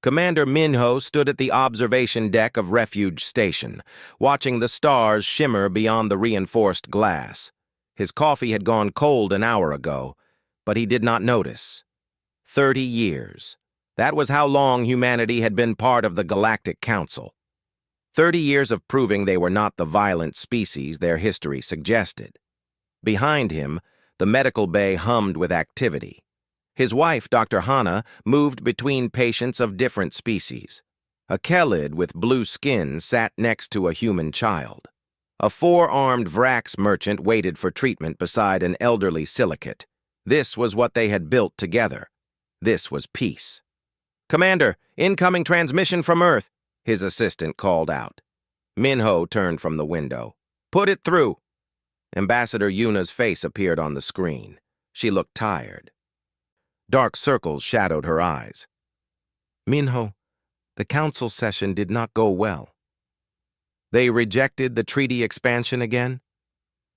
Commander Minho stood at the observation deck of Refuge Station, watching the stars shimmer beyond the reinforced glass. His coffee had gone cold an hour ago, but he did not notice. 30 years. That was how long humanity had been part of the Galactic Council. 30 years of proving they were not the violent species their history suggested. Behind him, the medical bay hummed with activity. His wife, Dr. Hana, moved between patients of different species. A Kelid with blue skin sat next to a human child. A four-armed Vrax merchant waited for treatment beside an elderly silicate. This was what they had built together. This was peace. "Commander, incoming transmission from Earth," his assistant called out. Minho turned from the window. "Put it through." Ambassador Yuna's face appeared on the screen. She looked tired. Dark circles shadowed her eyes. "Minho, the council session did not go well." "They rejected the treaty expansion again?"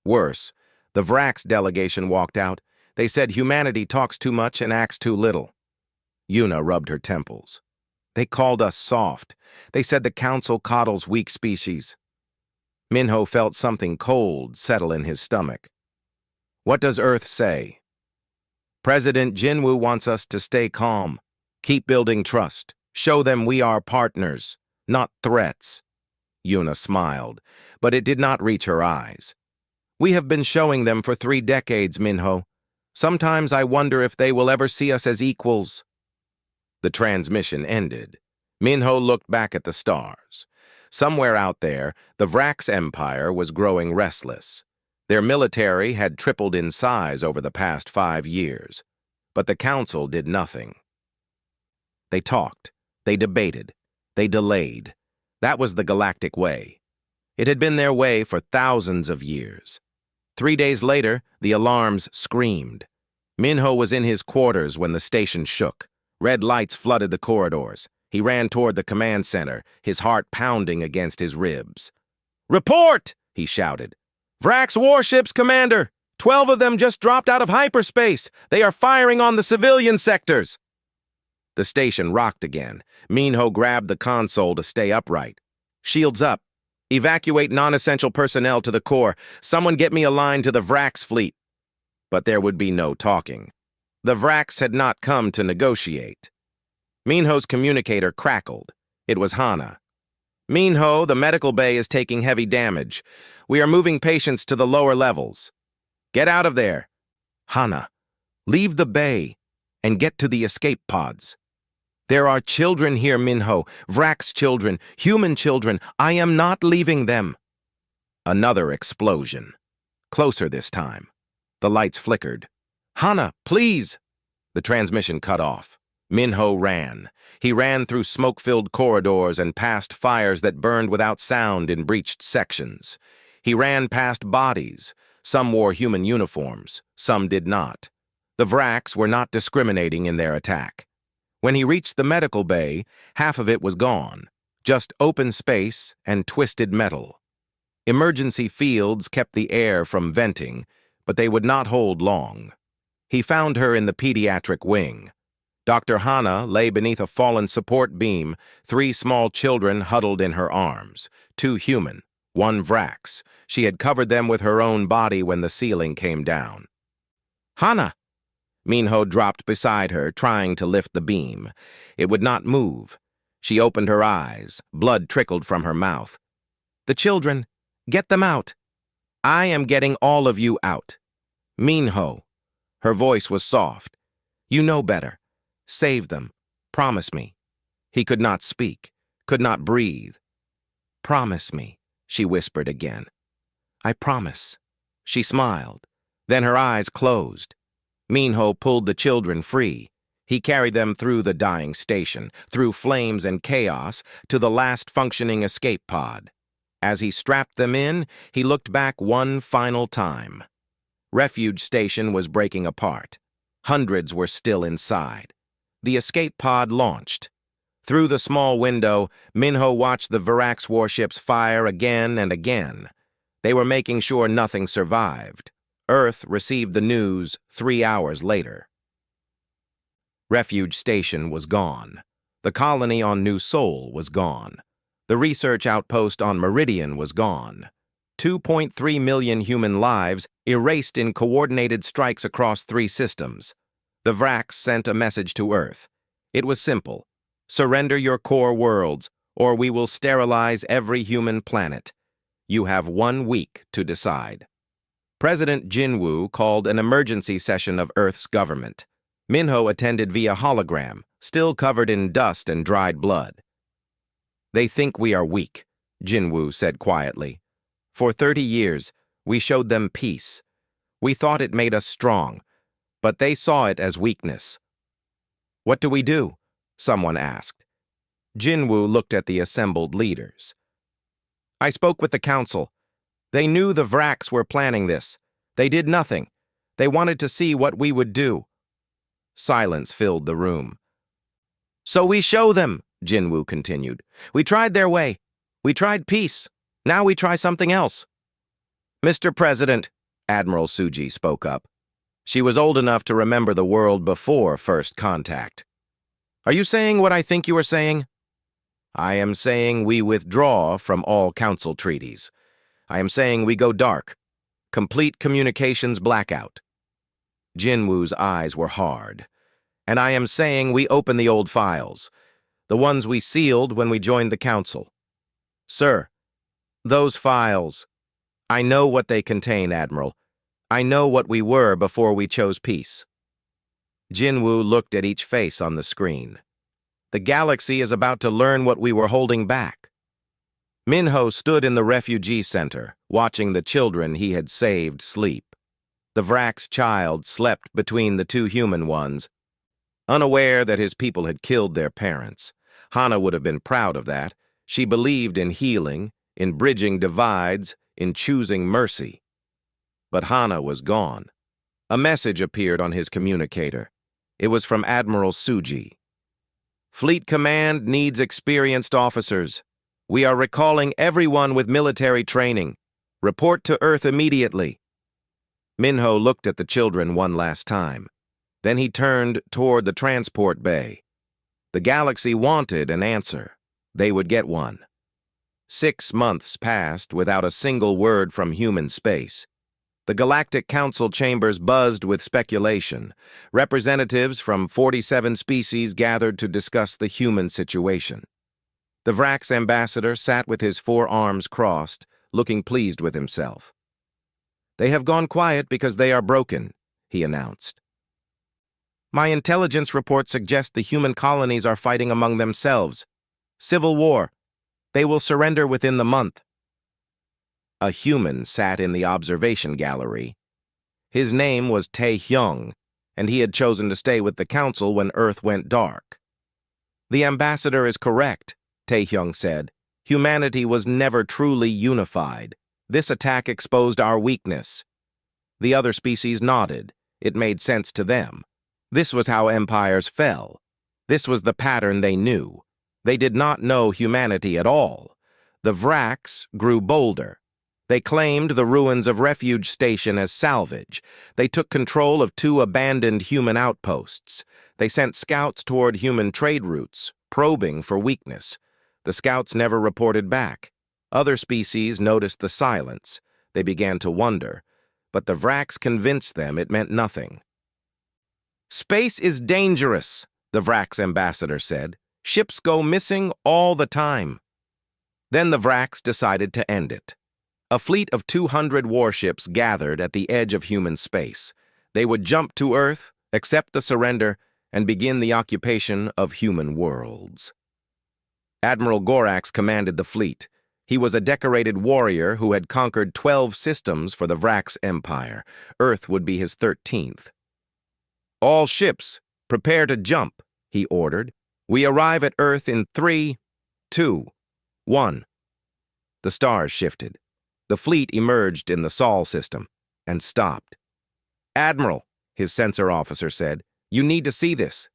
"Worse, the Vrax delegation walked out. They said humanity talks too much and acts too little." Yuna rubbed her temples. "They called us soft. They said the council coddles weak species." Minho felt something cold settle in his stomach. "What does Earth say?" "President Jinwoo wants us to stay calm, keep building trust, show them we are partners, not threats." Yuna smiled, but it did not reach her eyes. "We have been showing them for 3 decades, Minho. Sometimes I wonder if they will ever see us as equals." The transmission ended. Minho looked back at the stars. Somewhere out there, the Vrax Empire was growing restless. Their military had tripled in size over the past 5 years, but the council did nothing. They talked, they debated, they delayed. That was the galactic way. It had been their way for thousands of years. 3 days later, the alarms screamed. Minho was in his quarters when the station shook. Red lights flooded the corridors. He ran toward the command center, his heart pounding against his ribs. "Report!" he shouted. "Vrax warships, Commander! 12 of them just dropped out of hyperspace. They are firing on the civilian sectors." The station rocked again. Minho grabbed the console to stay upright. "Shields up. Evacuate non-essential personnel to the core. Someone get me a line to the Vrax fleet." But there would be no talking. The Vrax had not come to negotiate. Minho's communicator crackled. It was Hana. "Minho, the medical bay is taking heavy damage. We are moving patients to the lower levels. Get out of there." "Hana, leave the bay and get to the escape pods." "There are children here, Minho. Vrax children, human children. I am not leaving them." Another explosion. Closer this time. The lights flickered. "Hana, please!" The transmission cut off. Minho ran. He ran through smoke-filled corridors and past fires that burned without sound in breached sections. He ran past bodies. Some wore human uniforms, some did not. The Vrax were not discriminating in their attack. When he reached the medical bay, half of it was gone, just open space and twisted metal. Emergency fields kept the air from venting, but they would not hold long. He found her in the pediatric wing. Dr. Hana lay beneath a fallen support beam, 3 small children huddled in her arms, 2 human, 1 Vrax. She had covered them with her own body when the ceiling came down. "Hana!" Minho dropped beside her, trying to lift the beam. It would not move. She opened her eyes. Blood trickled from her mouth. "The children, get them out." "I am getting all of you out." "Minho." Her voice was soft. "You know better. Save them. Promise me." He could not speak, could not breathe. "Promise me," she whispered again. "I promise." She smiled. Then her eyes closed. Minho pulled the children free. He carried them through the dying station, through flames and chaos, to the last functioning escape pod. As he strapped them in, he looked back one final time. Refuge Station was breaking apart. Hundreds were still inside. The escape pod launched. Through the small window, Minho watched the Vrax warships fire again and again. They were making sure nothing survived. Earth received the news 3 hours later. Refuge Station was gone. The colony on New Sol was gone. The research outpost on Meridian was gone. 2.3 million human lives erased in coordinated strikes across 3 systems. The Vrax sent a message to Earth. It was simple. Surrender your core worlds, or we will sterilize every human planet. You have 1 week to decide. President Jinwoo called an emergency session of Earth's government. Minho attended via hologram, still covered in dust and dried blood. They think we are weak, Jinwoo said quietly. For 30 years, we showed them peace. We thought it made us strong, but they saw it as weakness. What do we do? Someone asked. Jinwoo looked at the assembled leaders. I spoke with the council. They knew the Vrax were planning this. They did nothing. They wanted to see what we would do. Silence filled the room. So we show them, Jinwoo continued. We tried their way. We tried peace. Now we try something else. Mr. President, Admiral Suji spoke up. She was old enough to remember the world before first contact. Are you saying what I think you are saying? I am saying we withdraw from all council treaties. I am saying we go dark. Complete communications blackout. Jinwoo's eyes were hard. And I am saying we open the old files, the ones we sealed when we joined the council. Sir, those files, I know what they contain, Admiral. I know what we were before we chose peace. Jinwoo looked at each face on the screen. The galaxy is about to learn what we were holding back. Minho stood in the refugee center, watching the children he had saved sleep. The Vrax child slept between the 2 human ones, unaware that his people had killed their parents. Hana would have been proud of that. She believed in healing, in bridging divides, in choosing mercy. But Hana was gone. A message appeared on his communicator. It was from Admiral Suji. Fleet Command needs experienced officers. We are recalling everyone with military training. Report to Earth immediately. Minho looked at the children one last time. Then he turned toward the transport bay. The galaxy wanted an answer. They would get one. 6 months passed without a single word from human space. The Galactic Council chambers buzzed with speculation. Representatives from 47 species gathered to discuss the human situation. The Vrax ambassador sat with his 4 arms crossed, looking pleased with himself. They have gone quiet because they are broken, he announced. My intelligence reports suggest the human colonies are fighting among themselves. Civil war. They will surrender within the month. A human sat in the observation gallery. His name was Tae-hyung, and he had chosen to stay with the council when Earth went dark. The ambassador is correct, Tae-hyung said. Humanity was never truly unified. This attack exposed our weakness. The other species nodded. It made sense to them. This was how empires fell. This was the pattern they knew. They did not know humanity at all. The Vrax grew bolder. They claimed the ruins of Refuge Station as salvage. They took control of 2 abandoned human outposts. They sent scouts toward human trade routes, probing for weakness. The scouts never reported back. Other species noticed the silence. They began to wonder, but the Vrax convinced them it meant nothing. Space is dangerous, the Vrax ambassador said. Ships go missing all the time. Then the Vrax decided to end it. A fleet of 200 warships gathered at the edge of human space. They would jump to Earth, accept the surrender, and begin the occupation of human worlds. Admiral Gorax commanded the fleet. He was a decorated warrior who had conquered 12 systems for the Vrax Empire. Earth would be his 13th. All ships, prepare to jump, he ordered. We arrive at Earth in 3, 2, 1. The stars shifted. The fleet emerged in the Sol system and stopped. Admiral, his sensor officer said, you need to see this.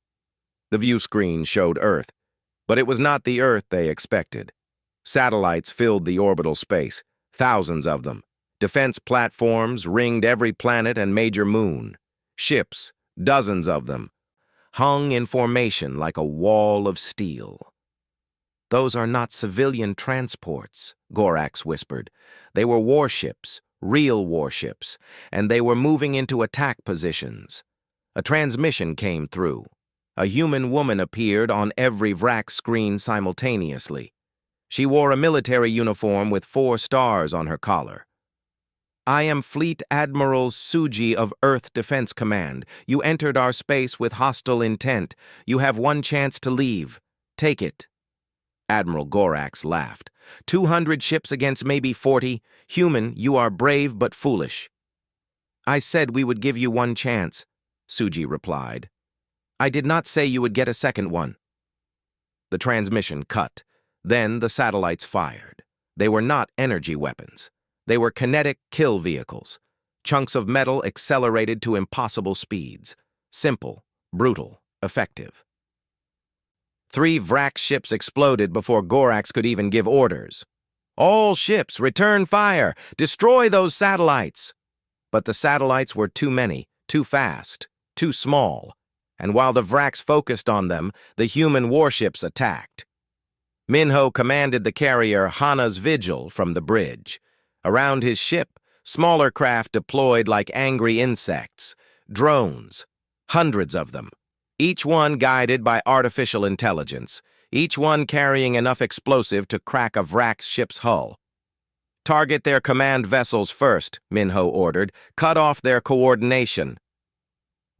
The view screen showed Earth, but it was not the Earth they expected. Satellites filled the orbital space, thousands of them. Defense platforms ringed every planet and major moon. Ships, dozens of them. hung in formation like a wall of steel. "Those are not civilian transports," Gorax whispered. "They were warships, real warships, and they were moving into attack positions." A transmission came through. A human woman appeared on every VRAC screen simultaneously. She wore a military uniform with 4 stars on her collar. "I am Fleet Admiral Suji of Earth Defense Command. You entered our space with hostile intent. You have 1 chance to leave. Take it." Admiral Gorax laughed. 200 ships against maybe 40. Human, you are brave but foolish." "I said we would give you 1 chance," Suji replied. "I did not say you would get a second one." The transmission cut. Then the satellites fired. They were not energy weapons. They were kinetic kill vehicles. Chunks of metal accelerated to impossible speeds. Simple, brutal, effective. 3 VRAC ships exploded before Gorax could even give orders. "All ships, return fire! Destroy those satellites!" But the satellites were too many, too fast, too small, and while the VRACs focused on them, the human warships attacked. Minho commanded the carrier Hana's Vigil from the bridge. Around his ship, smaller craft deployed like angry insects, drones, hundreds of them, each one guided by artificial intelligence, each one carrying enough explosive to crack a VRAC's ship's hull. "Target their command vessels first," Minho ordered. "Cut off their coordination."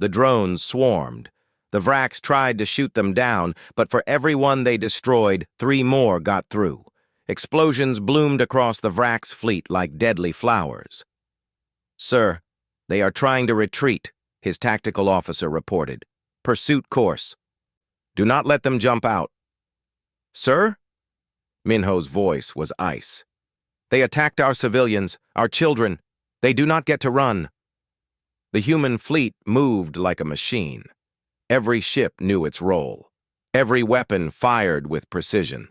The drones swarmed. The VRACs tried to shoot them down, but for every one they destroyed, 3 more got through. Explosions bloomed across the VRAC's fleet like deadly flowers. "Sir, they are trying to retreat," his tactical officer reported. "Pursuit course. Do not let them jump out." "Sir?" Minho's voice was ice. "They attacked our civilians, our children. They do not get to run." The human fleet moved like a machine. Every ship knew its role. Every weapon fired with precision.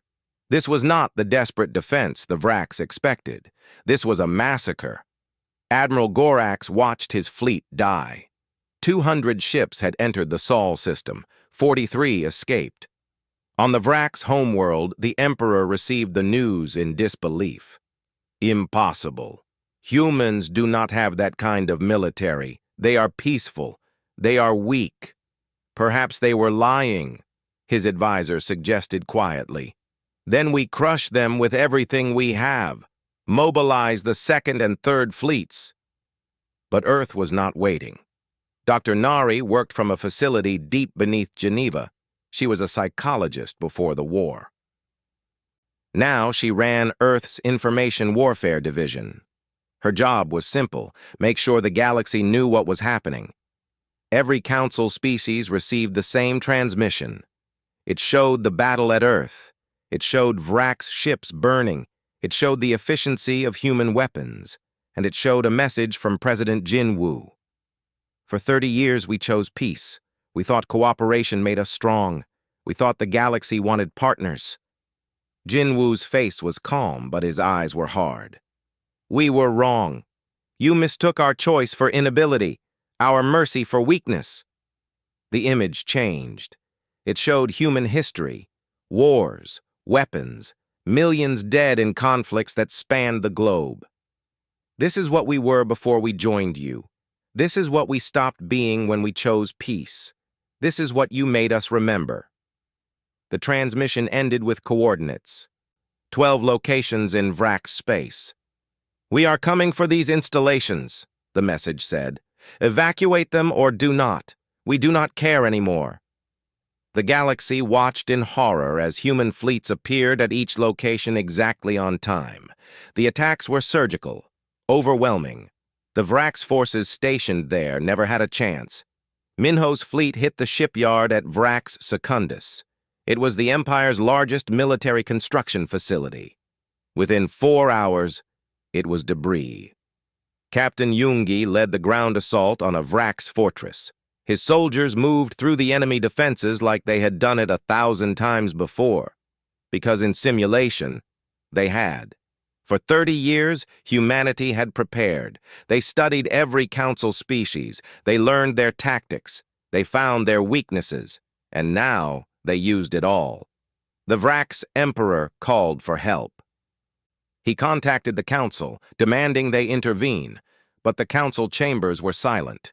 This was not the desperate defense the VRACs expected. This was a massacre. Admiral Gorax watched his fleet die. 200 ships had entered the Sol system. 43 escaped. On the VRAC's homeworld, the Emperor received the news in disbelief. "Impossible. Humans do not have that kind of military. They are peaceful. They are weak." "Perhaps they were lying," his advisor suggested quietly. "Then we crush them with everything we have. Mobilize the 2nd and 3rd fleets." But Earth was not waiting. Dr. Nari worked from a facility deep beneath Geneva. She was a psychologist before the war. Now she ran Earth's Information Warfare Division. Her job was simple: make sure the galaxy knew what was happening. Every Council species received the same transmission. It showed the battle at Earth. It showed VRAC's ships burning. It showed the efficiency of human weapons. And it showed a message from President Jinwoo. "For 30 years we chose peace. We thought cooperation made us strong. We thought the galaxy wanted partners." Jinwoo's face was calm, but his eyes were hard. "We were wrong. You mistook our choice for inability, our mercy for weakness." The image changed. It showed human history, wars, weapons, millions dead in conflicts that spanned the globe. "This is what we were before we joined you. This is what we stopped being when we chose peace. This is what you made us remember." The transmission ended with coordinates. 12 locations in VRAC space. "We are coming for these installations," the message said. "Evacuate them or do not. We do not care anymore." The galaxy watched in horror as human fleets appeared at each location exactly on time. The attacks were surgical, overwhelming. The VRAC's forces stationed there never had a chance. Minho's fleet hit the shipyard at VRAC's Secundus. It was the Empire's largest military construction facility. Within 4 hours, it was debris. Captain Yoongi led the ground assault on a VRAC's fortress. His soldiers moved through the enemy defenses like they had done it 1,000 times before, because in simulation, they had. For 30 years, humanity had prepared. They studied every council species. They learned their tactics. They found their weaknesses, and now they used it all. The Vrax Emperor called for help. He contacted the council, demanding they intervene, but the council chambers were silent.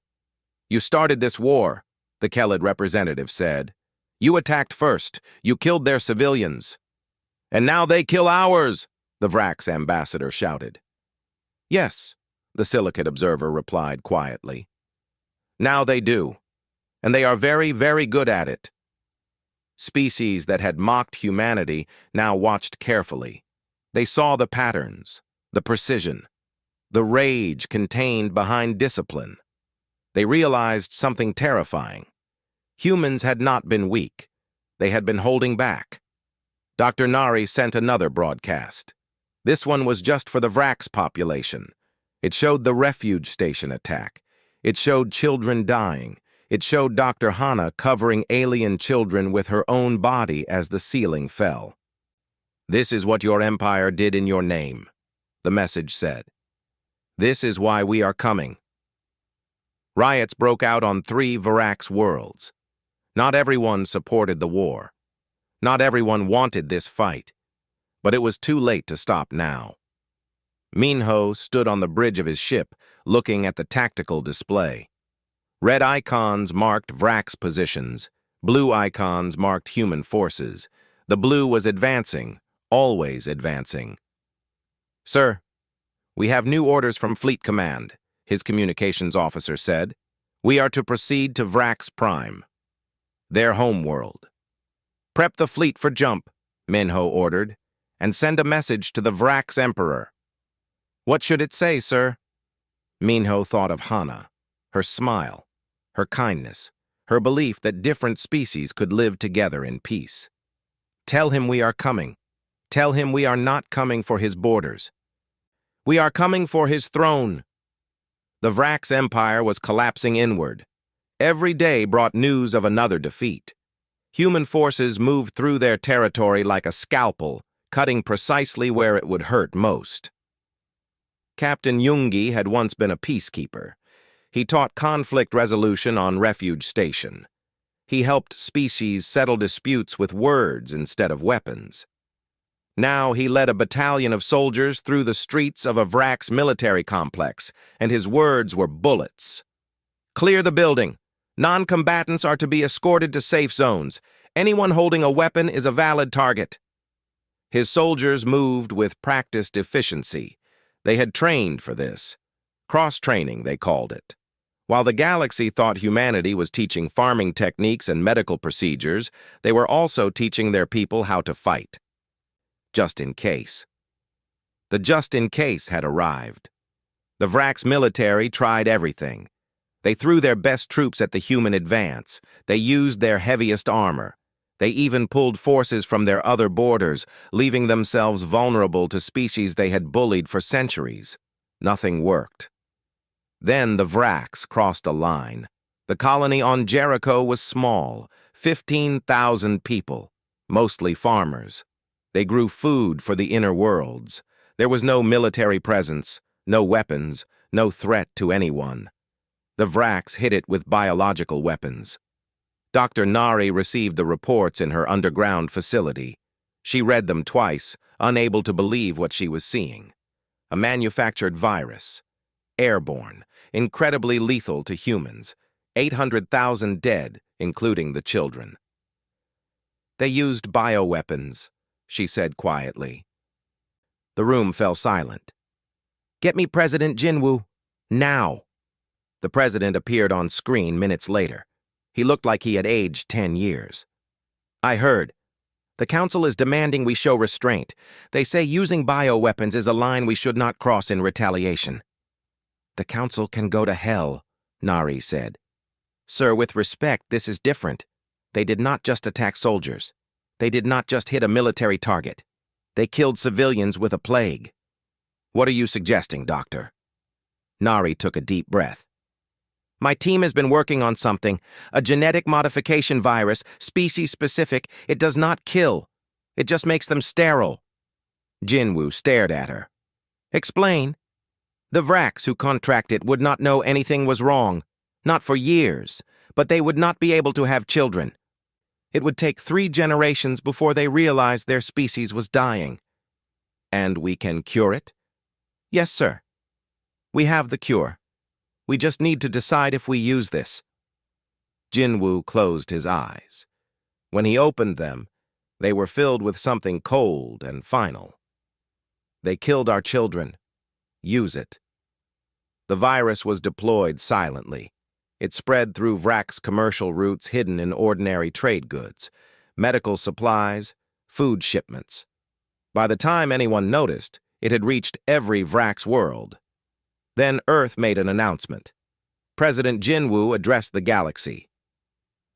"You started this war," the Kelid representative said. "You attacked first. You killed their civilians." "And now they kill ours," the Vrax ambassador shouted. "Yes," the Silicate observer replied quietly. "Now they do. And they are very, very good at it." Species that had mocked humanity now watched carefully. They saw the patterns, the precision, the rage contained behind discipline. They realized something terrifying. Humans had not been weak. They had been holding back. Dr. Nari sent another broadcast. This one was just for the Vrax population. It showed the refuge station attack. It showed children dying. It showed Dr. Hana covering alien children with her own body as the ceiling fell. "This is what your empire did in your name," the message said. "This is why we are coming." Riots broke out on 3 Vrax worlds. Not everyone supported the war. Not everyone wanted this fight. But it was too late to stop now. Minho stood on the bridge of his ship, looking at the tactical display. Red icons marked Vrax positions. Blue icons marked human forces. The blue was advancing, always advancing. "Sir, we have new orders from Fleet Command," his communications officer said. "We are to proceed to Vrax Prime, their homeworld. Prep the fleet for jump," Minho ordered, "and send a message to the Vrax Emperor." "What should it say, sir?" Minho thought of Hana, her smile, her kindness, her belief that different species could live together in peace. "Tell him we are coming. Tell him we are not coming for his borders. We are coming for his throne." The Vrax Empire was collapsing inward. Every day brought news of another defeat. Human forces moved through their territory like a scalpel, cutting precisely where it would hurt most. Captain Jungi had once been a peacekeeper. He taught conflict resolution on Refuge Station. He helped species settle disputes with words instead of weapons. Now he led a battalion of soldiers through the streets of a Vrax military complex, and his words were bullets. "Clear the building. Non-combatants are to be escorted to safe zones. Anyone holding a weapon is a valid target." His soldiers moved with practiced efficiency. They had trained for this. Cross-training, they called it. While the galaxy thought humanity was teaching farming techniques and medical procedures, they were also teaching their people how to fight. Just in case. The just in case had arrived. The Vrax military tried everything. They threw their best troops at the human advance. They used their heaviest armor. They even pulled forces from their other borders, leaving themselves vulnerable to species they had bullied for centuries. Nothing worked. Then the Vrax crossed a line. The colony on Jericho was small, 15,000 people, mostly farmers. They grew food for the inner worlds. There was no military presence, no weapons, no threat to anyone. The Vrax hit it with biological weapons. Dr. Nari received the reports in her underground facility. She read them twice, unable to believe what she was seeing. A manufactured virus. Airborne, incredibly lethal to humans. 800,000 dead, including the children. "They used bioweapons," she said quietly. The room fell silent. "Get me President Jinwoo. Now." The president appeared on screen minutes later. He looked like he had aged 10 years. "I heard. The council is demanding we show restraint. They say using bioweapons is a line we should not cross in retaliation." "The council can go to hell," Nari said. "Sir, with respect, this is different. They did not just attack soldiers. They did not just hit a military target. They killed civilians with a plague." "What are you suggesting, Doctor?" Nari took a deep breath. "My team has been working on something, a genetic modification virus, species-specific. It does not kill. It just makes them sterile." Jinwoo stared at her. "Explain." "The Vrax who contract it would not know anything was wrong. Not for years. but they would not be able to have children. It would take 3 generations before they realized their species was dying. And we can cure it? Yes, sir. We have the cure. We just need to decide if we use this. Jinwoo closed his eyes. When he opened them, they were filled with something cold and final. They killed our children. Use it. The virus was deployed silently. It spread through Vrak's commercial routes hidden in ordinary trade goods, medical supplies, food shipments. By the time anyone noticed, it had reached every Vrak's world. Then Earth made an announcement. President Jinwoo addressed the galaxy.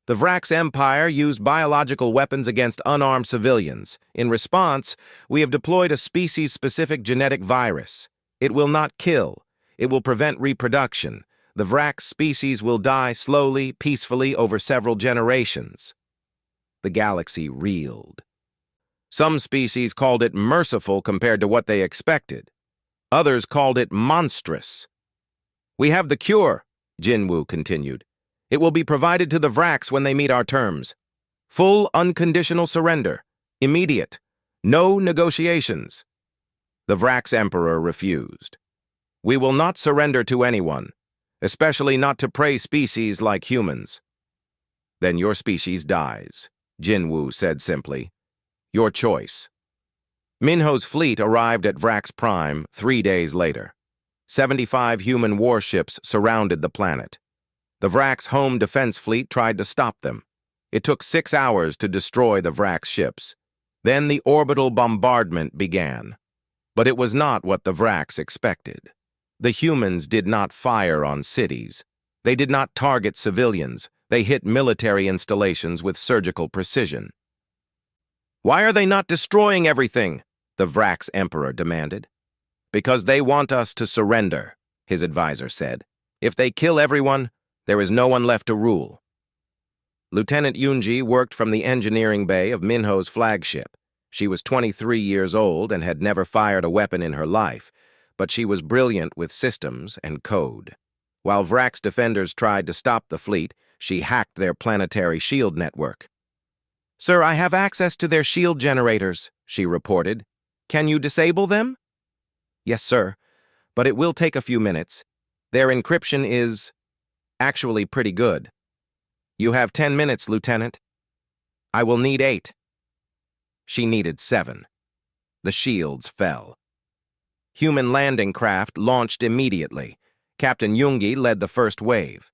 The Vrak's empire used biological weapons against unarmed civilians. In response, we have deployed a species-specific genetic virus. It will not kill. It will prevent reproduction. The Vrak species will die slowly, peacefully over several generations. The galaxy reeled. Some species called it merciful compared to what they expected. Others called it monstrous. We have the cure, Jinwoo continued. It will be provided to the Vraks when they meet our terms. Full unconditional surrender. Immediate. No negotiations. The Vrak's emperor refused. We will not surrender to anyone, especially not to prey species like humans. Then your species dies, Jinwoo said simply. Your choice. Minho's fleet arrived at Vrak's Prime 3 days later. 75 human warships surrounded the planet. The Vrak's home defense fleet tried to stop them. It took 6 hours to destroy the Vrak's ships. Then the orbital bombardment began. But it was not what the Vrak's expected. The humans did not fire on cities. They did not target civilians. They hit military installations with surgical precision. Why are they not destroying everything? The Vrak's emperor demanded. Because they want us to surrender, his advisor said. If they kill everyone, there is no one left to rule. Lieutenant Yoonji worked from the engineering bay of Minho's flagship. She was 23 years old and had never fired a weapon in her life, but she was brilliant with systems and code. While Vrak's defenders tried to stop the fleet, she hacked their planetary shield network. Sir, I have access to their shield generators, she reported. Can you disable them? Yes, sir, but it will take a few minutes. Their encryption is actually pretty good. You have 10 minutes, Lieutenant. I will need 8. She needed 7. The shields fell. Human landing craft launched immediately. Captain Yoongi led the first wave.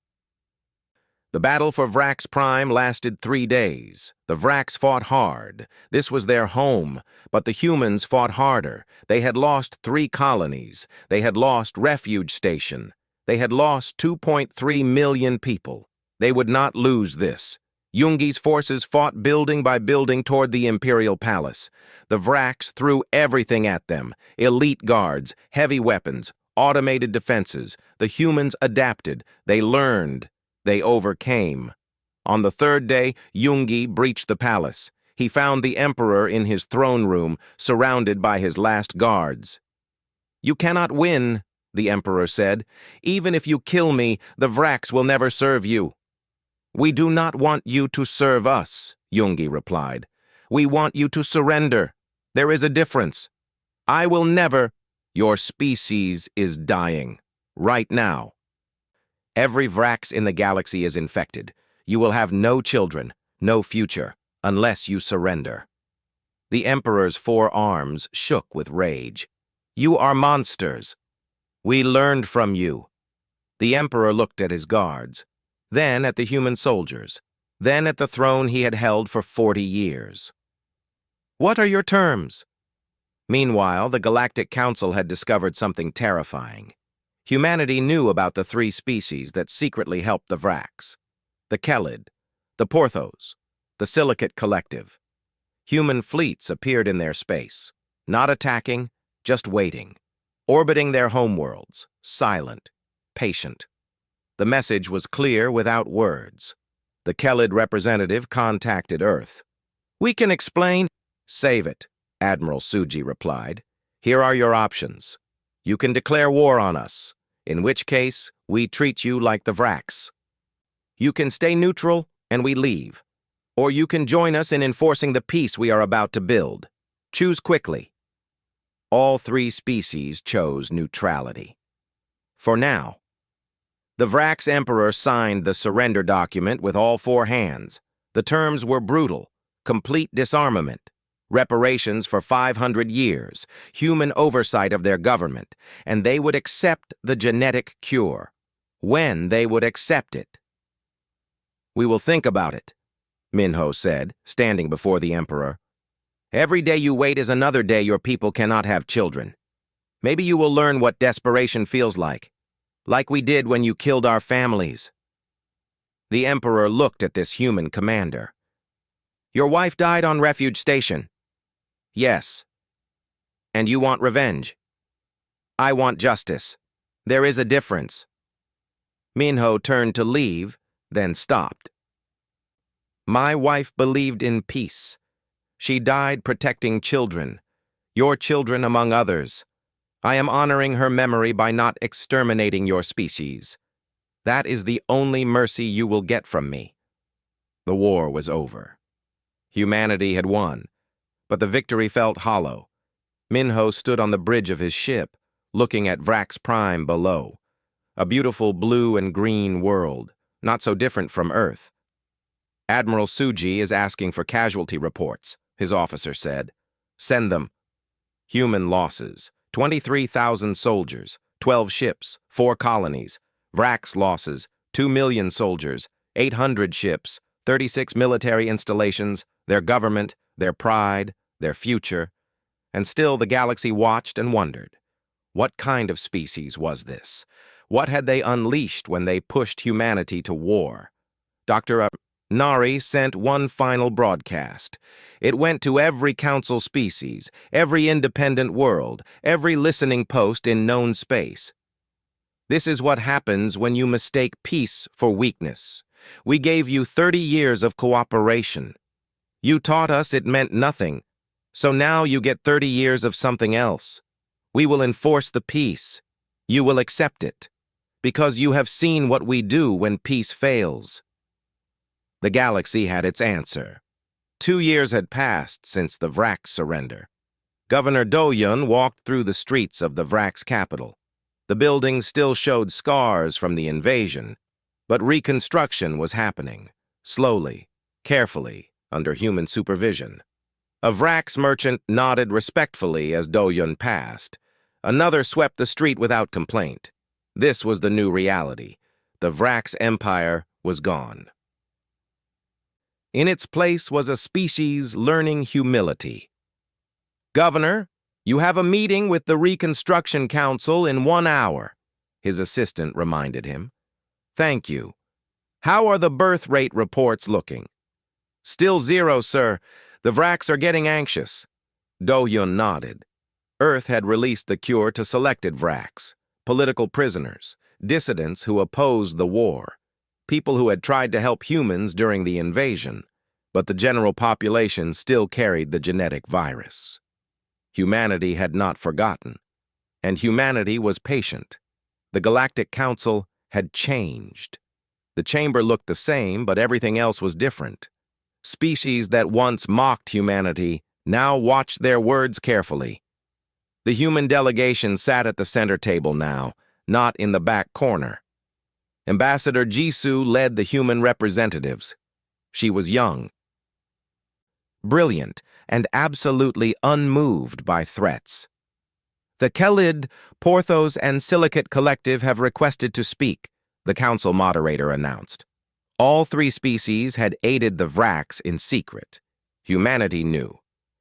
The battle for Vrak's Prime lasted 3 days. The Vraks fought hard. This was their home, but the humans fought harder. They had lost 3 colonies. They had lost Refuge Station. They had lost 2.3 million people. They would not lose this. Yoongi's forces fought building by building toward the Imperial Palace. The Vraks threw everything at them. Elite guards, heavy weapons, automated defenses. The humans adapted. They learned. They overcame. On the 3rd day, Yoongi breached the palace. He found the emperor in his throne room, surrounded by his last guards. You cannot win, the emperor said. Even if you kill me, the Vraks will never serve you. We do not want you to serve us, Yoongi replied. We want you to surrender. There is a difference. I will never. Your species is dying. Right now. Every Vraks in the galaxy is infected. You will have no children, no future, unless you surrender. The Emperor's 4 arms shook with rage. You are monsters. We learned from you. The Emperor looked at his guards, then at the human soldiers, then at the throne he had held for 40 years. What are your terms? Meanwhile, the Galactic Council had discovered something terrifying. Humanity knew about the 3 species that secretly helped the Vraks. The Kelid, the Porthos, the Silicate Collective. Human fleets appeared in their space, not attacking, just waiting, orbiting their homeworlds, silent, patient. The message was clear without words. The Kelid representative contacted Earth. We can explain. Save it, Admiral Suji replied. Here are your options. You can declare war on us, in which case we treat you like the Vraks. You can stay neutral, and we leave. Or you can join us in enforcing the peace we are about to build. Choose quickly. All three species chose neutrality. For now. The Vrax Emperor signed the surrender document with all four hands. The terms were brutal: complete disarmament, reparations for 500 years, human oversight of their government, and they would accept the genetic cure. When they would accept it. "We will think about it," Minho said, standing before the Emperor. "Every day you wait is another day your people cannot have children. Maybe you will learn what desperation feels like we did when you killed our families." The Emperor looked at this human commander. "Your wife died on Refuge Station." "Yes." "And you want revenge?" "I want justice. There is a difference." Minho turned to leave, then stopped. "My wife believed in peace. She died protecting children, your children among others. I am honoring her memory by not exterminating your species. That is the only mercy you will get from me." The war was over. Humanity had won, but the victory felt hollow. Minho stood on the bridge of his ship, looking at Vrax Prime below. A beautiful blue and green world, not so different from Earth. "Admiral Suji is asking for casualty reports," his officer said. "Send them." Human losses: 23,000 soldiers, 12 ships, 4 colonies. Vrax losses: 2 million soldiers, 800 ships, 36 military installations, their government, their pride, their future. And still the galaxy watched and wondered. What kind of species was this? What had they unleashed when they pushed humanity to war? Dr. Nari sent one final broadcast. It went to every council species, every independent world, every listening post in known space. "This is what happens when you mistake peace for weakness. We gave you 30 years of cooperation. You taught us it meant nothing, so now you get 30 years of something else. We will enforce the peace. You will accept it, because you have seen what we do when peace fails." The galaxy had its answer. 2 years had passed since the Vrax surrender. Governor Do-yun walked through the streets of the Vrax capital. The buildings still showed scars from the invasion, but reconstruction was happening, slowly, carefully, under human supervision. A Vrax merchant nodded respectfully as Do-yun passed. Another swept the street without complaint. This was the new reality. The Vrax Empire was gone. In its place was a species learning humility. "Governor, you have a meeting with the Reconstruction Council in 1 hour," his assistant reminded him. "Thank you. How are the birth rate reports looking?" "Still 0, sir. The Vrax are getting anxious." Do-yun nodded. Earth had released the cure to selected Vrax, political prisoners, dissidents who opposed the war, people who had tried to help humans during the invasion, but the general population still carried the genetic virus. Humanity had not forgotten, and humanity was patient. The Galactic Council had changed. The chamber looked the same, but everything else was different. Species that once mocked humanity now watched their words carefully. The human delegation sat at the center table now, not in the back corner. Ambassador Jisoo led the human representatives. She was young, brilliant, and absolutely unmoved by threats. "The Kelid, Porthos, and Silicate Collective have requested to speak," the council moderator announced. All 3 species had aided the Vrax in secret. Humanity knew.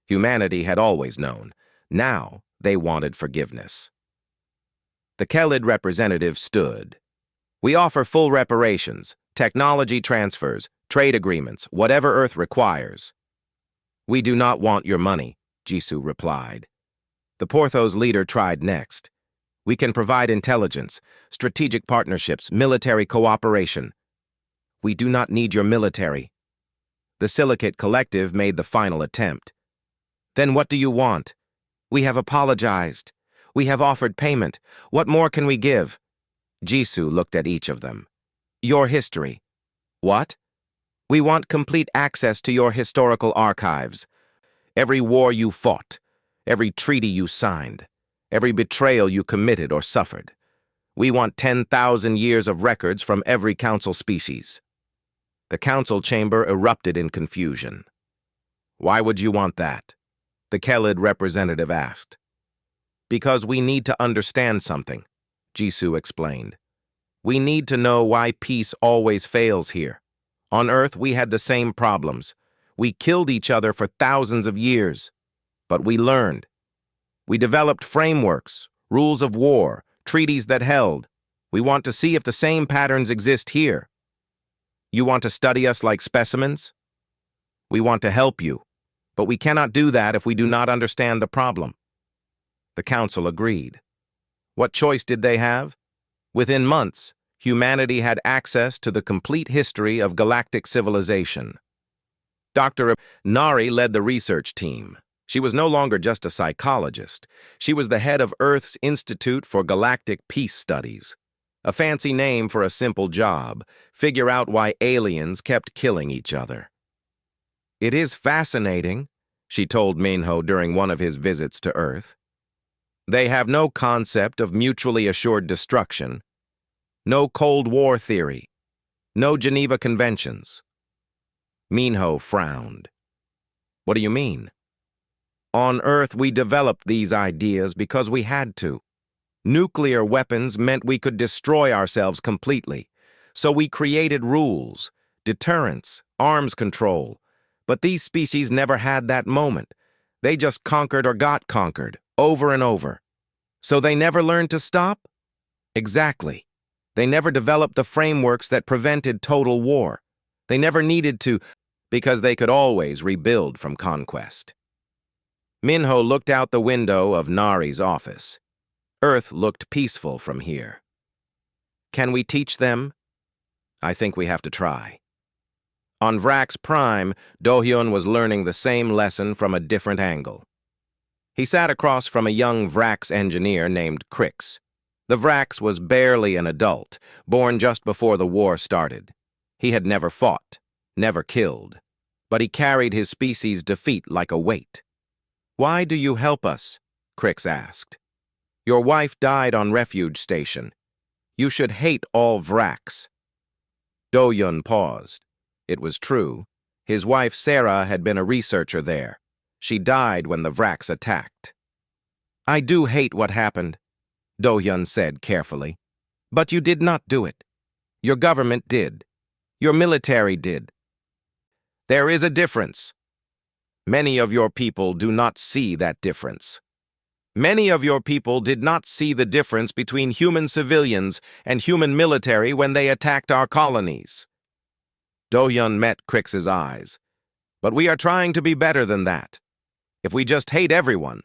Humanity had always known. Now they wanted forgiveness. The Kelid representative stood. "We offer full reparations, technology transfers, trade agreements, whatever Earth requires." "We do not want your money," Jisoo replied. The Porthos leader tried next. "We can provide intelligence, strategic partnerships, military cooperation." "We do not need your military." The Silicate Collective made the final attempt. "Then what do you want?" "We have apologized. We have offered payment. What more can we give?" Jisoo looked at each of them. "Your history. What? We want complete access to your historical archives. Every war you fought, every treaty you signed, every betrayal you committed or suffered. We want 10,000 years of records from every council species. The council chamber erupted in confusion. Why would you want that? The Kelid representative asked. Because we need to understand something, Jisoo explained. We need to know why peace always fails here. On Earth, we had the same problems. We killed each other for thousands of years. But we learned. We developed frameworks, rules of war, treaties that held. We want to see if the same patterns exist here. You want to study us like specimens? We want to help you, but we cannot do that if we do not understand the problem. The council agreed. What choice did they have? Within months, humanity had access to the complete history of galactic civilization. Dr. Nari led the research team. She was no longer just a psychologist. She was the head of Earth's Institute for Galactic Peace Studies. A fancy name for a simple job: figure out why aliens kept killing each other. It is fascinating, she told Minho during one of his visits to Earth. They have no concept of mutually assured destruction, no Cold War theory, no Geneva Conventions. Minho frowned. What do you mean? On Earth, we developed these ideas because we had to. Nuclear weapons meant we could destroy ourselves completely. So we created rules, deterrence, arms control. But these species never had that moment. They just conquered or got conquered, over and over. So they never learned to stop? Exactly. They never developed the frameworks that prevented total war. They never needed to, because they could always rebuild from conquest. Minho looked out the window of Nari's office. Earth looked peaceful from here. Can we teach them? I think we have to try. On Vrax Prime, Do-hyun was learning the same lesson from a different angle. He sat across from a young Vrax engineer named Crix. The Vrax was barely an adult, born just before the war started. He had never fought, never killed, but he carried his species' defeat like a weight. Why do you help us? Crix asked. Your wife died on refuge station. You should hate all Vrax. Do-hyun paused. It was true. His wife Sarah had been a researcher there. She died when the Vrax attacked. I do hate what happened, Do-hyun said carefully. But you did not do it. Your government did. Your military did. There is a difference. Many of your people do not see that difference. Many of your people did not see the difference between human civilians and human military when they attacked our colonies. Do-hyun met Crix's eyes. But we are trying to be better than that. If we just hate everyone,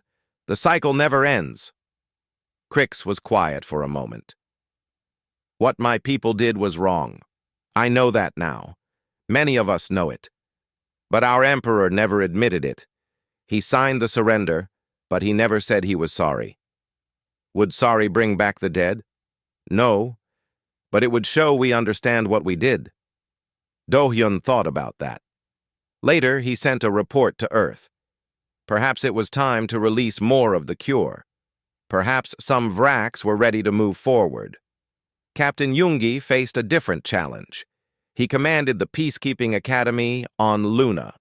the cycle never ends. Crix was quiet for a moment. What my people did was wrong. I know that now. Many of us know it. But our emperor never admitted it. He signed the surrender, but he never said he was sorry. Would sorry bring back the dead? No, but it would show we understand what we did. Do-hyun thought about that. Later, he sent a report to Earth. Perhaps it was time to release more of the cure. Perhaps some Vrax were ready to move forward. Captain Yoongi faced a different challenge. He commanded the Peacekeeping Academy on Luna.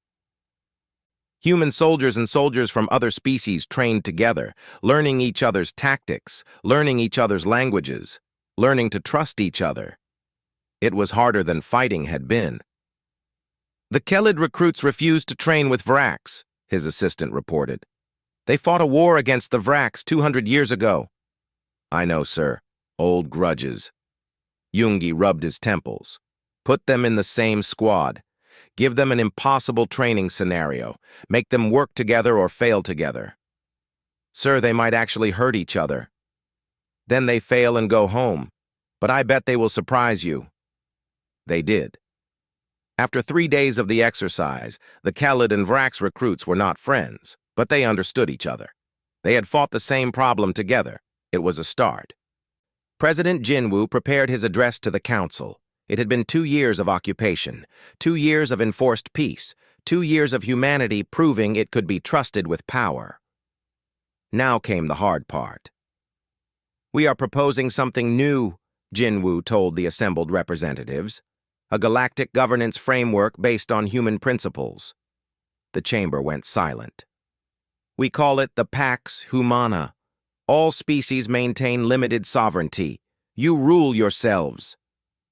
Human soldiers and soldiers from other species trained together, learning each other's tactics, learning each other's languages, learning to trust each other. It was harder than fighting had been. The Kelid recruits refused to train with Vrax, his assistant reported. They fought a war against the Vrax 200 years ago. I know, sir. Old grudges. Yoongi rubbed his temples. Put them in the same squad. Give them an impossible training scenario. Make them work together or fail together. Sir, they might actually hurt each other. Then they fail and go home. But I bet they will surprise you. They did. After 3 days of the exercise, the Kelid and Vrax recruits were not friends, but they understood each other. They had fought the same problem together. It was a start. President Jinwoo prepared his address to the council. It had been 2 years of occupation, 2 years of enforced peace, 2 years of humanity proving it could be trusted with power. Now came the hard part. "We are proposing something new," Jinwoo told the assembled representatives. "A galactic governance framework based on human principles." The chamber went silent. "We call it the Pax Humana. All species maintain limited sovereignty. You rule yourselves.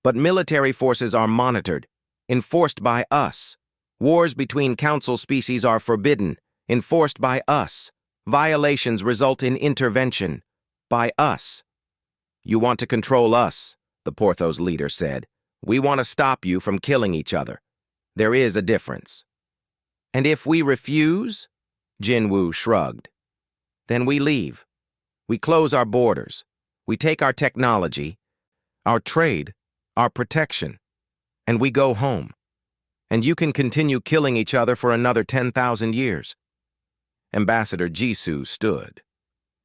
But military forces are monitored, enforced by us. Wars between council species are forbidden, enforced by us. Violations result in intervention, by us." "You want to control us," the Porthos leader said. "We want to stop you from killing each other. There is a difference." "And if we refuse?" Jinwoo shrugged. "Then we leave. We close our borders. We take our technology, our trade, our protection, and we go home. And you can continue killing each other for another 10,000 years. Ambassador Jisoo stood.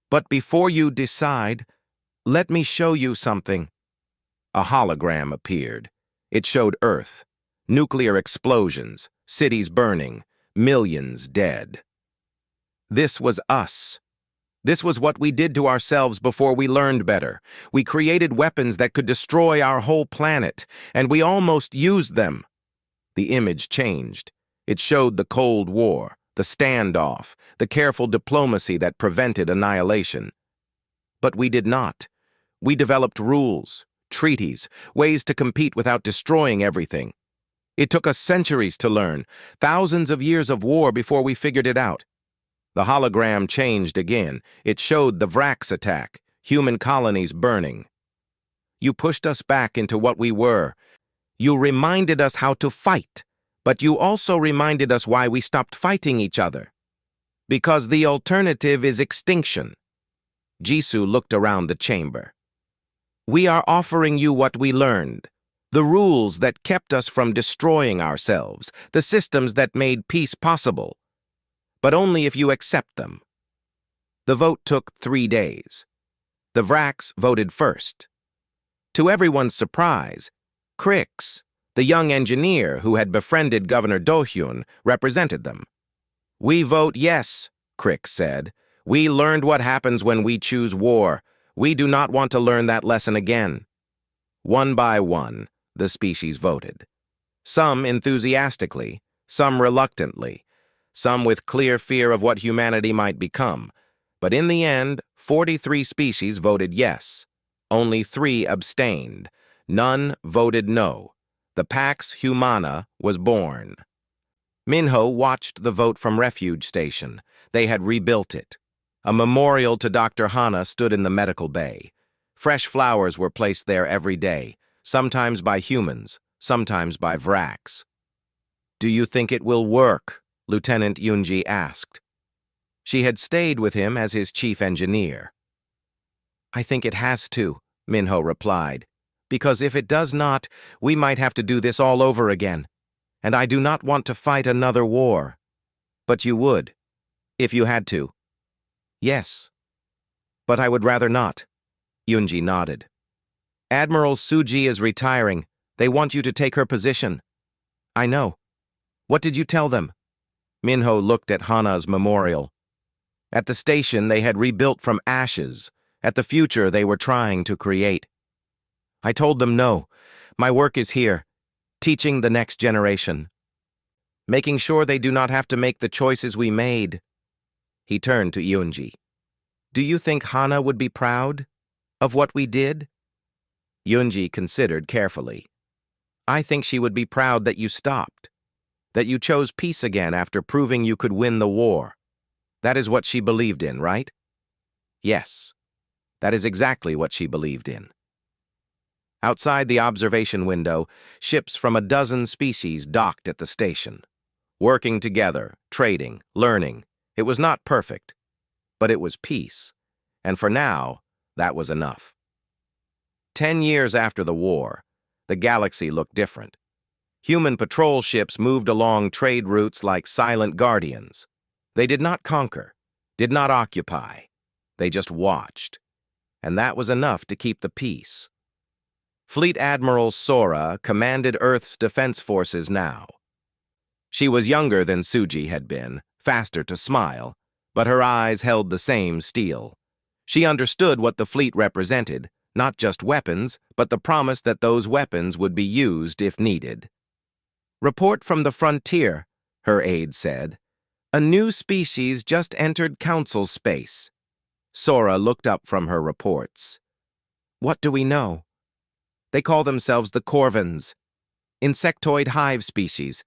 "But before you decide, let me show you something." A hologram appeared. It showed Earth, nuclear explosions, cities burning, millions dead. This was us. This was what we did to ourselves before we learned better. We created weapons that could destroy our whole planet, and we almost used them. The image changed. It showed the Cold War, the standoff, the careful diplomacy that prevented annihilation. But we did not. We developed rules, treaties, ways to compete without destroying everything. It took us centuries to learn, thousands of years of war before we figured it out. The hologram changed again. It showed the Vrax attack, human colonies burning. You pushed us back into what we were. You reminded us how to fight, but you also reminded us why we stopped fighting each other. Because the alternative is extinction. Jisoo looked around the chamber. We are offering you what we learned, the rules that kept us from destroying ourselves, the systems that made peace possible. But only if you accept them. The vote took 3 days. The Vrax voted first. To everyone's surprise, Crix, the young engineer who had befriended Governor Do-hyun, represented them. "We vote yes," Crix said. "We learned what happens when we choose war. We do not want to learn that lesson again." One by one, the species voted. Some enthusiastically, some reluctantly, some with clear fear of what humanity might become. But in the end, 43 species voted yes. Only 3 abstained. None voted no. The Pax Humana was born. Minho watched the vote from Refuge Station. They had rebuilt it. A memorial to Dr. Hana stood in the medical bay. Fresh flowers were placed there every day, sometimes by humans, sometimes by Vrax. "Do you think it will work?" Lieutenant Yoonji asked. She had stayed with him as his chief engineer. "I think it has to," Minho replied, "because if it does not, we might have to do this all over again. And I do not want to fight another war." "But you would, if you had to." "Yes, but I would rather not." Yoonji nodded. "Admiral Suji is retiring. They want you to take her position." "I know. What did you tell them?" Minho looked at Hana's memorial. At the station they had rebuilt from ashes, at the future they were trying to create. "I told them no. My work is here, teaching the next generation. Making sure they do not have to make the choices we made." He turned to Yoonji. "Do you think Hana would be proud of what we did?" Yoonji considered carefully. "I think she would be proud that you stopped, that you chose peace again after proving you could win the war. That is what she believed in, right?" "Yes, that is exactly what she believed in." Outside the observation window, ships from a dozen species docked at the station. Working together, trading, learning. It was not perfect, but it was peace. And for now, that was enough. 10 years after the war, the galaxy looked different. Human patrol ships moved along trade routes like silent guardians. They did not conquer, did not occupy. They just watched. And that was enough to keep the peace. Fleet Admiral Sora commanded Earth's defense forces now. She was younger than Suji had been, faster to smile, but her eyes held the same steel. She understood what the fleet represented, not just weapons, but the promise that those weapons would be used if needed. "Report from the frontier," her aide said. "A new species just entered Council space." Sora looked up from her reports. "What do we know?" "They call themselves the Corvins. Insectoid hive species.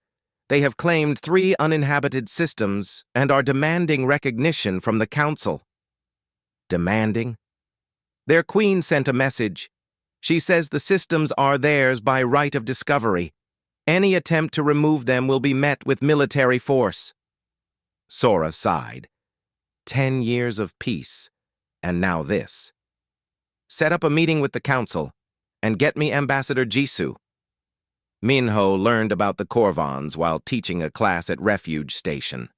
They have claimed 3 uninhabited systems and are demanding recognition from the Council." "Demanding?" "Their queen sent a message. She says the systems are theirs by right of discovery. Any attempt to remove them will be met with military force." Sora sighed. 10 years of peace, and now this. "Set up a meeting with the Council, and get me Ambassador Jisoo." Minho learned about the Corvons while teaching a class at Refuge Station.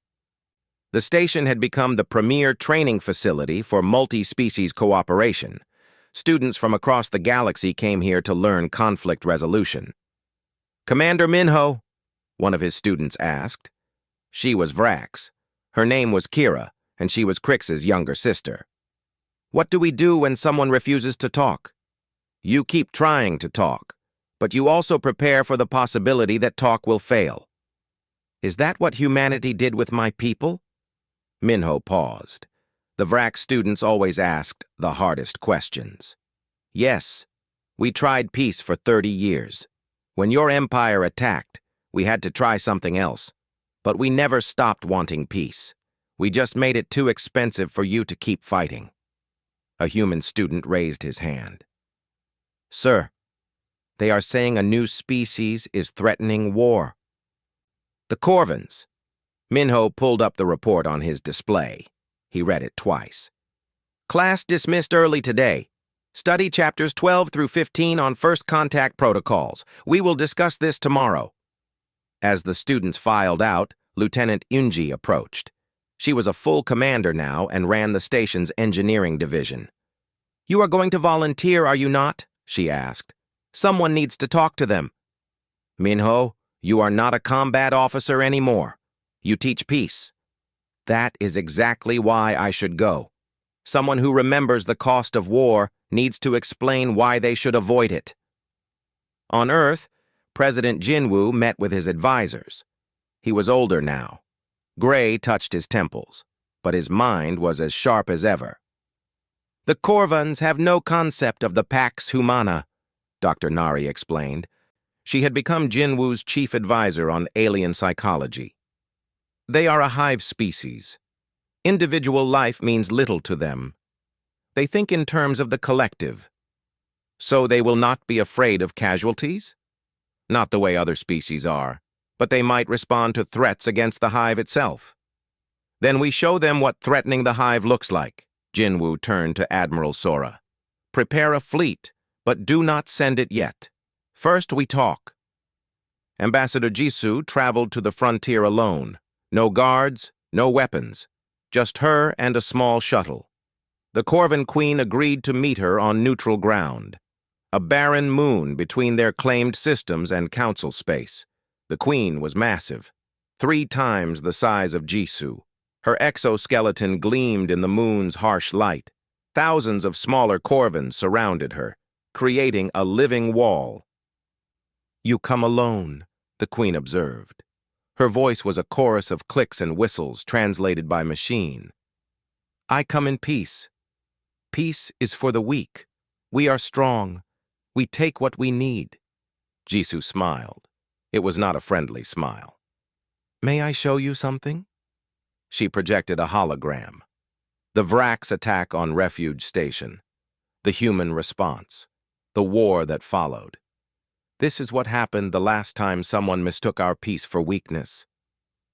The station had become the premier training facility for multi-species cooperation. Students from across the galaxy came here to learn conflict resolution. "Commander Minho," one of his students asked. She was Vrax. Her name was Kira, and she was Crix's younger sister. "What do we do when someone refuses to talk?" "You keep trying to talk, but you also prepare for the possibility that talk will fail." "Is that what humanity did with my people?" Minho paused. The Vrax students always asked the hardest questions. "Yes, we tried peace for 30 years. When your empire attacked, we had to try something else. But we never stopped wanting peace. We just made it too expensive for you to keep fighting." A human student raised his hand. "Sir, they are saying a new species is threatening war." "The Corvins." Minho pulled up the report on his display. He read it twice. "Class dismissed early today. Study chapters 12 through 15 on first contact protocols. We will discuss this tomorrow." As the students filed out, Lieutenant Unji approached. She was a full commander now and ran the station's engineering division. "You are going to volunteer, are you not?" she asked. "Someone needs to talk to them." "Minho, you are not a combat officer anymore. You teach peace." "That is exactly why I should go. Someone who remembers the cost of war needs to explain why they should avoid it." On Earth, President Jinwoo met with his advisors. He was older now. Gray touched his temples, but his mind was as sharp as ever. "The Corvans have no concept of the Pax Humana," Dr. Nari explained. She had become Jinwoo's chief advisor on alien psychology. "They are a hive species. Individual life means little to them. They think in terms of the collective. So they will not be afraid of casualties? Not the way other species are, but they might respond to threats against the hive itself. Then we show them what threatening the hive looks like." Jinwoo turned to Admiral Sora. "Prepare a fleet, but do not send it yet. First we talk." Ambassador Jisoo traveled to the frontier alone. No guards, no weapons. Just her and a small shuttle. The Corvin Queen agreed to meet her on neutral ground. A barren moon between their claimed systems and council space. The Queen was massive, 3 times the size of Jisoo. Her exoskeleton gleamed in the moon's harsh light. Thousands of smaller Corvins surrounded her, creating a living wall. "You come alone," the Queen observed. Her voice was a chorus of clicks and whistles translated by machine. "I come in peace. Peace is for the weak. We are strong. We take what we need." Jisoo smiled. It was not a friendly smile. "May I show you something?" She projected a hologram. The Vrax attack on Refuge Station. The human response. The war that followed. This is what happened the last time someone mistook our peace for weakness.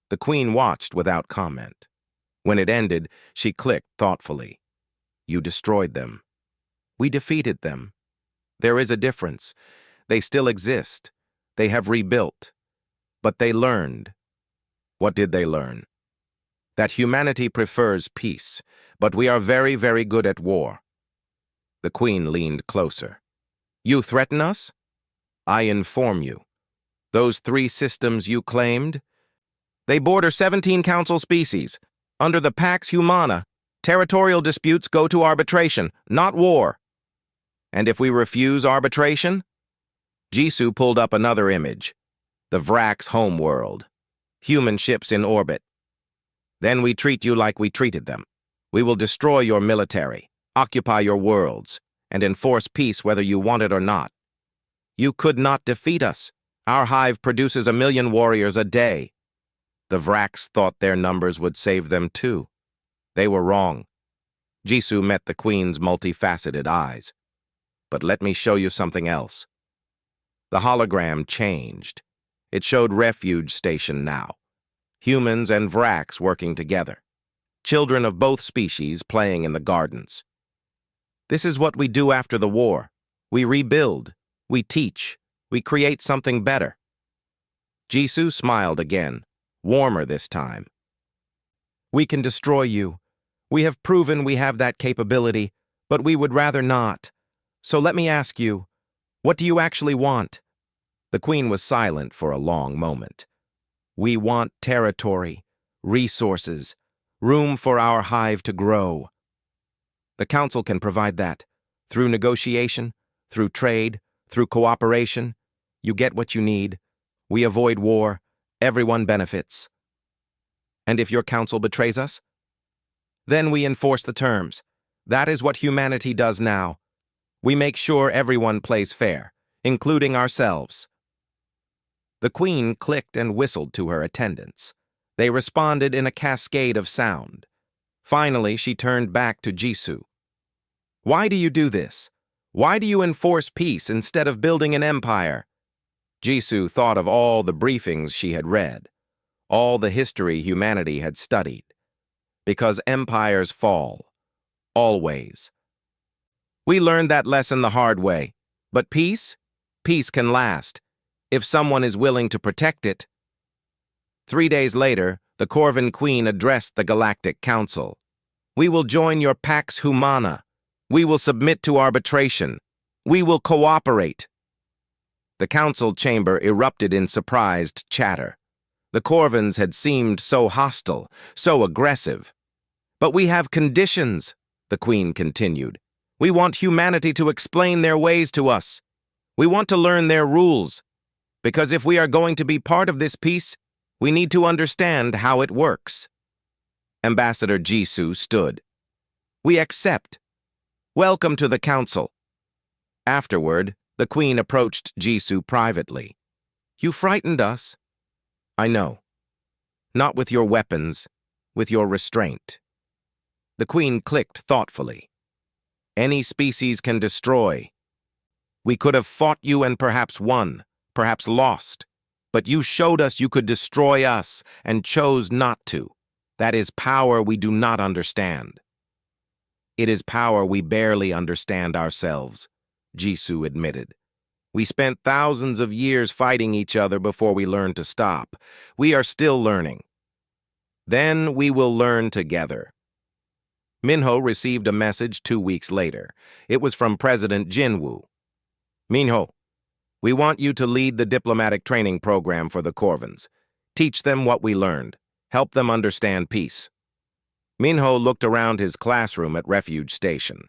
The Queen watched without comment. When it ended, she clicked thoughtfully. "You destroyed them. We defeated them. There is a difference. They still exist. They have rebuilt. But they learned." "What did they learn?" "That humanity prefers peace, but we are very, very good at war." The Queen leaned closer. You threaten us? I inform you. Those 3 systems you claimed, they border 17 council species. Under the Pax Humana, territorial disputes go to arbitration, not war. And if we refuse arbitration? Jisoo pulled up another image. The Vrak's homeworld. Human ships in orbit. Then we treat you like we treated them. We will destroy your military, occupy your worlds, and enforce peace whether you want it or not. You could not defeat us. Our hive produces 1 million warriors a day. The Vraks thought their numbers would save them too. They were wrong. Jisoo met the Queen's multifaceted eyes. But let me show you something else. The hologram changed. It showed Refuge Station now. Humans and Vraks working together. Children of both species playing in the gardens. This is what we do after the war. We rebuild. We teach. We create something better. Jisoo smiled again, warmer this time. We can destroy you. We have proven we have that capability, but we would rather not. So let me ask you, what do you actually want? The Queen was silent for a long moment. We want territory, resources, room for our hive to grow. The Council can provide that. Through negotiation, through trade, through cooperation. You get what you need. We avoid war. Everyone benefits. And if your Council betrays us? Then we enforce the terms. That is what humanity does now. We make sure everyone plays fair, including ourselves. The Queen clicked and whistled to her attendants. They responded in a cascade of sound. Finally, she turned back to Jisoo. Why do you do this? Why do you enforce peace instead of building an empire? Jisoo thought of all the briefings she had read, all the history humanity had studied. Because empires fall. Always. We learned that lesson the hard way. But peace? Peace can last, if someone is willing to protect it. 3 days later, the Corvan Queen addressed the Galactic Council. We will join your Pax Humana. We will submit to arbitration. We will cooperate. The council chamber erupted in surprised chatter. The Corvans had seemed so hostile, so aggressive. But we have conditions, the Queen continued. We want humanity to explain their ways to us. We want to learn their rules. Because if we are going to be part of this peace, we need to understand how it works. Ambassador Jisoo stood. We accept. Welcome to the council. Afterward, the Queen approached Jisoo privately. You frightened us. I know. Not with your weapons, with your restraint. The Queen clicked thoughtfully. Any species can destroy. We could have fought you and perhaps won, perhaps lost. But you showed us you could destroy us and chose not to. That is power we do not understand. It is power we barely understand ourselves, Jisoo admitted. We spent thousands of years fighting each other before we learned to stop. We are still learning. Then we will learn together. Minho received a message 2 weeks later. It was from President Jinwoo. Minho, we want you to lead the diplomatic training program for the Corvans. Teach them what we learned. Help them understand peace. Minho looked around his classroom at Refuge Station.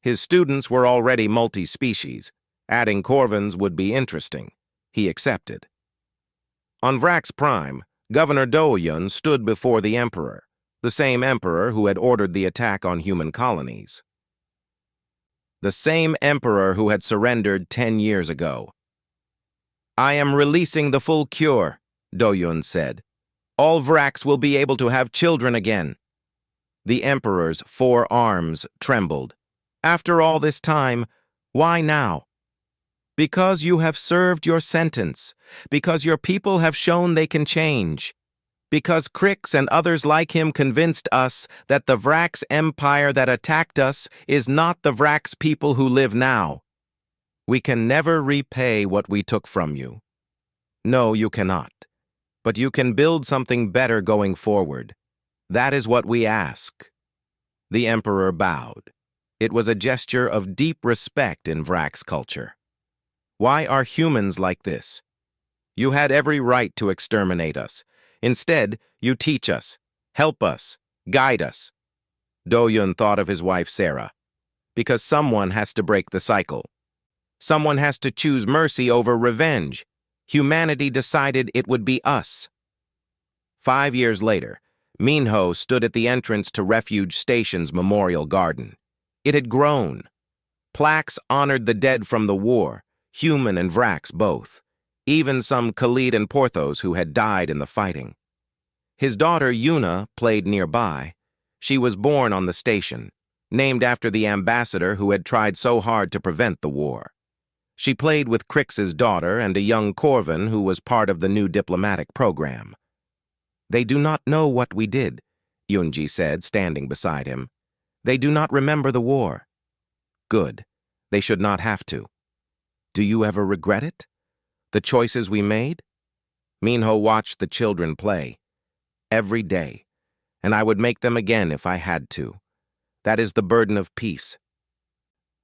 His students were already multi-species. Adding Corvans would be interesting. He accepted. On Vrax Prime, Governor Do-Yun stood before the Emperor, the same Emperor who had ordered the attack on human colonies. The same Emperor who had surrendered 10 years ago. I am releasing the full cure, Do-Yun said. All Vraks will be able to have children again. The Emperor's 4 arms trembled. After all this time, why now? Because you have served your sentence. Because your people have shown they can change. Because Crix and others like him convinced us that the Vrax Empire that attacked us is not the Vrax people who live now. We can never repay what we took from you. No, you cannot. But you can build something better going forward. That is what we ask. The Emperor bowed. It was a gesture of deep respect in Vrax culture. Why are humans like this? You had every right to exterminate us. Instead, you teach us, help us, guide us. Do-yun thought of his wife Sarah. Because someone has to break the cycle. Someone has to choose mercy over revenge. Humanity decided it would be us. 5 years later, Minho stood at the entrance to Refuge Station's memorial garden. It had grown. Plaques honored the dead from the war, human and Vrax both, even some Khalid and Porthos who had died in the fighting. His daughter Yuna played nearby. She was born on the station, named after the ambassador who had tried so hard to prevent the war. She played with Crix's daughter and a young Corvin who was part of the new diplomatic program. They do not know what we did, Yunji said, standing beside him. They do not remember the war. Good. They should not have to. Do you ever regret it? The choices we made? Minho watched the children play. Every day. And I would make them again if I had to. That is the burden of peace.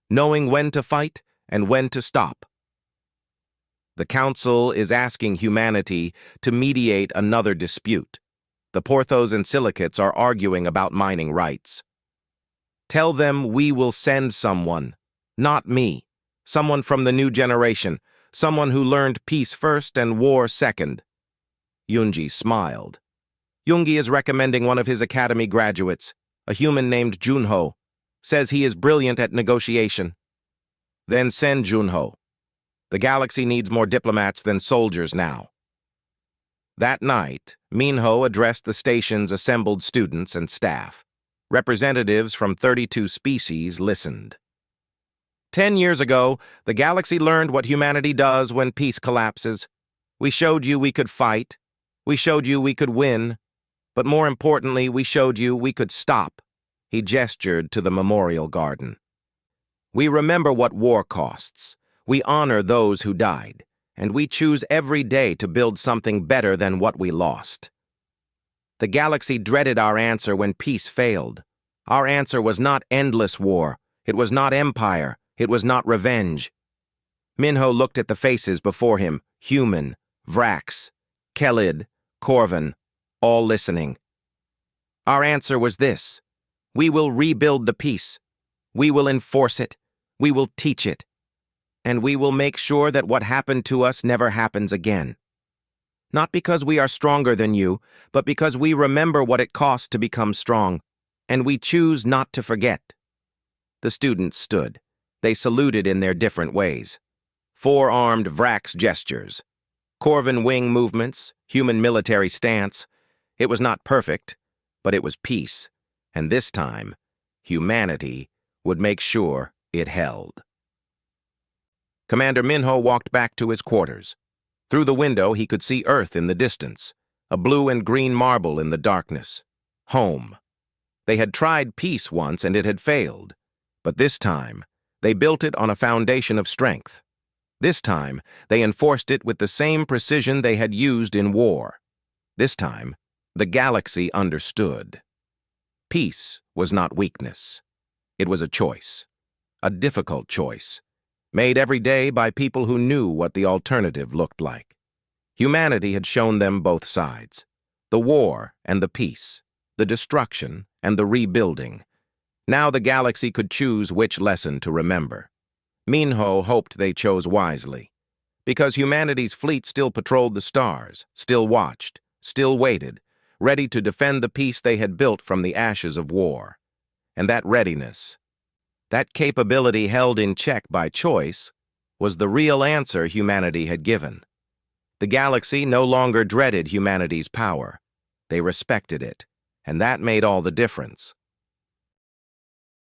Knowing when to fight and when to stop. The Council is asking humanity to mediate another dispute. The Porthos and Silicates are arguing about mining rights. Tell them we will send someone, not me, someone from the new generation, someone who learned peace first and war second. Yunji smiled. Yoongi is recommending one of his academy graduates, a human named Junho, says he is brilliant at negotiation. Then send Junho. The galaxy needs more diplomats than soldiers now. That night, Minho addressed the station's assembled students and staff. Representatives from 32 species listened. 10 years ago, the galaxy learned what humanity does when peace collapses. We showed you we could fight. We showed you we could win. But more importantly, we showed you we could stop. He gestured to the memorial garden. We remember what war costs. We honor those who died. And we choose every day to build something better than what we lost. The galaxy dreaded our answer when peace failed. Our answer was not endless war. It was not empire. It was not revenge. Minho looked at the faces before him, human, Vrax, Khalid, Corvin, all listening. Our answer was this. We will rebuild the peace. We will enforce it. We will teach it. And we will make sure that what happened to us never happens again. Not because we are stronger than you, but because we remember what it cost to become strong, and we choose not to forget. The students stood. They saluted in their different ways. Four-armed Vrax gestures. Corvin wing movements, human military stance. It was not perfect, but it was peace. And this time, humanity would make sure it held. Commander Minho walked back to his quarters. Through the window, he could see Earth in the distance, a blue and green marble in the darkness. Home. They had tried peace once and it had failed. But this time, they built it on a foundation of strength. This time, they enforced it with the same precision they had used in war. This time, the galaxy understood. Peace was not weakness. It was a choice. A difficult choice. Made every day by people who knew what the alternative looked like. Humanity had shown them both sides. The war and the peace. The destruction and the rebuilding. Now the galaxy could choose which lesson to remember. Minho hoped they chose wisely. Because humanity's fleet still patrolled the stars, still watched, still waited, ready to defend the peace they had built from the ashes of war. And that readiness, that capability held in check by choice, was the real answer humanity had given. The galaxy no longer dreaded humanity's power. They respected it, and that made all the difference.